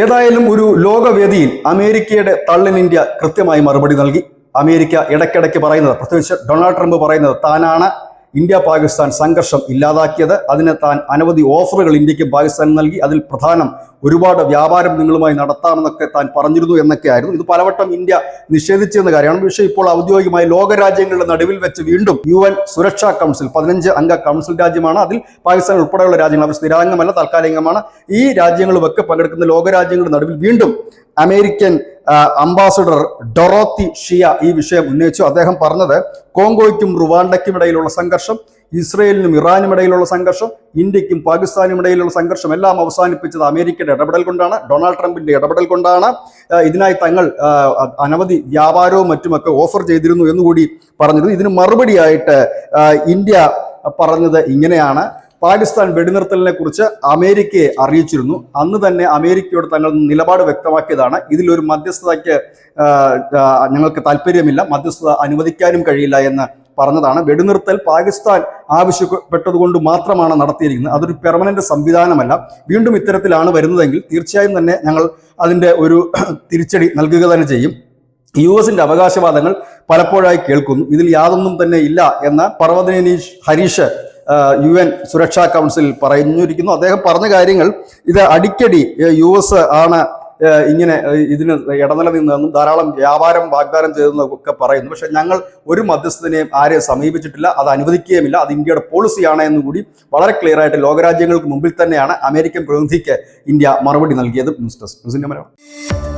ഏതായാലും ഒരു ലോകവേദിയിൽ അമേരിക്കയുടെ തള്ളിന് ഇന്ത്യ കൃത്യമായി മറുപടി നൽകി. അമേരിക്ക ഇടയ്ക്കിടയ്ക്ക് പറയുന്നത്, പ്രത്യേകിച്ച് ഡൊണാൾഡ് ട്രംപ് പറയുന്നത്, താനാണ് ഇന്ത്യ പാകിസ്ഥാൻ സംഘർഷം ഇല്ലാതാക്കിയത്. അതിന് താൻ അനവധി ഓഫറുകൾ ഇന്ത്യക്കും പാകിസ്ഥാനും നൽകി. അതിൽ പ്രധാനം ഒരുപാട് വ്യാപാരം നിങ്ങളുമായി നടത്താമെന്നൊക്കെ താൻ പറഞ്ഞിരുന്നു എന്നൊക്കെ ആയിരുന്നു. ഇത് പലവട്ടം ഇന്ത്യ നിഷേധിച്ചെന്ന കാര്യമാണ്. പക്ഷേ ഇപ്പോൾ ഔദ്യോഗികമായി ലോകരാജ്യങ്ങളുടെ നടുവിൽ വെച്ച് വീണ്ടും UN സുരക്ഷാ കൗൺസിൽ 15 അംഗ കൗൺസിൽ രാജ്യമാണ്. അതിൽ പാകിസ്ഥാൻ ഉൾപ്പെടെയുള്ള രാജ്യങ്ങൾ, അവർ സ്ഥിരാംഗമല്ല, താൽക്കാലികമാണ്. ഈ രാജ്യങ്ങളുമൊക്കെ പങ്കെടുക്കുന്ന ലോകരാജ്യങ്ങളുടെ നടുവിൽ വീണ്ടും അമേരിക്കൻ അംബാസഡർ ഡൊറോത്തി ഷിയ ഈ വിഷയം ഉന്നയിച്ചു. അദ്ദേഹം പറഞ്ഞത്, കോങ്കോയ്ക്കും റുവാണ്ടയ്ക്കും ഇടയിലുള്ള സംഘർഷം, ഇസ്രയേലിനും ഇറാനും ഇടയിലുള്ള സംഘർഷം, ഇന്ത്യക്കും പാകിസ്ഥാനും ഇടയിലുള്ള സംഘർഷം എല്ലാം അവസാനിപ്പിച്ചത് അമേരിക്കയുടെ ഇടപെടൽ കൊണ്ടാണ്, ഡൊണാൾഡ് ട്രംപിന്റെ ഇടപെടൽ കൊണ്ടാണ്. ഇതിനായി തങ്ങൾ അനവധി വ്യാപാരവും മറ്റുമൊക്കെ ഓഫർ ചെയ്തിരുന്നു എന്നുകൂടി പറഞ്ഞിരുന്നു. ഇതിന് മറുപടിയായിട്ട് ഇന്ത്യ പറഞ്ഞത് ഇങ്ങനെയാണ്: പാകിസ്ഥാൻ വെടിനിർത്തലിനെ കുറിച്ച് അമേരിക്കയെ അറിയിച്ചിരുന്നു. അന്ന് തന്നെ അമേരിക്കയോട് തങ്ങൾ നിലപാട് വ്യക്തമാക്കിയതാണ്. ഇതിലൊരു മധ്യസ്ഥതയ്ക്ക് ഞങ്ങൾക്ക് താല്പര്യമില്ല, മധ്യസ്ഥത അനുവദിക്കാനും കഴിയില്ല എന്ന് പറഞ്ഞതാണ്. വെടിനിർത്തൽ പാകിസ്ഥാൻ ആവശ്യപ്പെട്ടതുകൊണ്ട് മാത്രമാണ് നടത്തിയിരിക്കുന്നത്. അതൊരു പെർമനന്റ് സംവിധാനമല്ല. വീണ്ടും ഇത്തരത്തിലാണ് വരുന്നതെങ്കിൽ തീർച്ചയായും തന്നെ ഞങ്ങൾ അതിൻ്റെ ഒരു തിരിച്ചടി നൽകുക തന്നെ ചെയ്യും. US-ന്റെ അവകാശവാദങ്ങൾ പലപ്പോഴായി കേൾക്കുന്നു. ഇതിൽ യാതൊന്നും തന്നെ ഇല്ല എന്ന് പർവ്വതനീഷ് ഹരീഷ് UN സുരക്ഷാ കൗൺസിൽ പറഞ്ഞിരിക്കുന്നു. അദ്ദേഹം പറഞ്ഞ കാര്യങ്ങൾ ഇത് അടിക്കടി US ആണ് ഇങ്ങനെ ഇതിന് ഇടനില നിന്നതെന്നും ധാരാളം വ്യാപാരം വാഗ്ദാനം ചെയ്തെന്നൊക്കെ പറയുന്നു. പക്ഷെ ഞങ്ങൾ ഒരു മധ്യസ്ഥനെയും ആരെയും സമീപിച്ചിട്ടില്ല, അത് അനുവദിക്കുകയുമില്ല, അത് ഇന്ത്യയുടെ പോളിസിയാണ് എന്നുകൂടി വളരെ ക്ലിയർ ആയിട്ട് ലോകരാജ്യങ്ങൾക്ക് മുമ്പിൽ തന്നെയാണ് അമേരിക്കൻ പ്രതിനിധിക്ക് ഇന്ത്യ മറുപടി നൽകിയത്. ന്യൂസ് ഡെസ്ക് ന്യൂസിന്റെ മലയാളം.